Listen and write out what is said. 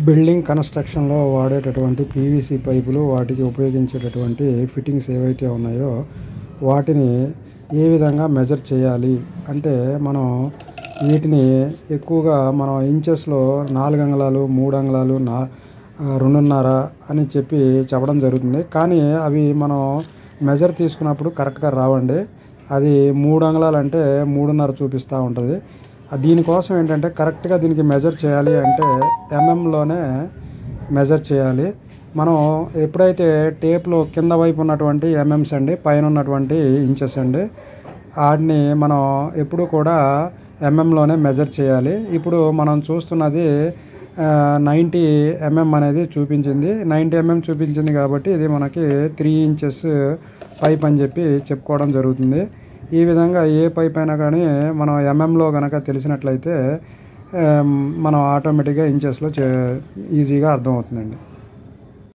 Building కన్స్ట్రక్షన్లో వాడేటటువంటి PVC పైపులు వాటికి ఉపయోగించేటటువంటి ఫిట్టింగ్స్ ఏవైతే ఉన్నాయో వాటిని ఏ విధంగా మెజర్ చేయాలి అంటే మనం వీటిని ఎక్కువగా మనం ఇంచెస్లో 4 అంగుళాలు 3 అంగుళాలు 2.5 అని చెప్పడం జరుగుతుంది. కానీ అవి మనం మెజర్ తీసుకున్నప్పుడు కరెక్ట్గా రావండి. అది 3 అంగుళాలు అంటే 3.5 చూపిస్తూ ఉంటుంది. దీనికోసం ఏంటంటే కరెక్ట్గా దీనికి మెజర్ చేయాలి అంటే ఎంఎంలోనే మెజర్ చేయాలి. మనం ఎప్పుడైతే టేప్లో కింద వైపు ఉన్నటువంటి ఎంఎంస్ అండి, పైన ఉన్నటువంటి ఇంచెస్ అండి, వాటిని మనం ఎప్పుడు కూడా ఎంఎంలోనే మెజర్ చేయాలి. ఇప్పుడు మనం చూస్తున్నది 90 mm అనేది చూపించింది. 90 mm చూపించింది కాబట్టి ఇది మనకి 3 ఇంచెస్ పైప్ అని చెప్పుకోవడం జరుగుతుంది. ఈ విధంగా ఏ పైప్ అయినా కానీ మనం ఎంఎంలో కనుక తెలిసినట్లయితే మనం ఆటోమేటిక్గా ఇంచెస్లో ఈజీగా అర్థమవుతుందండి.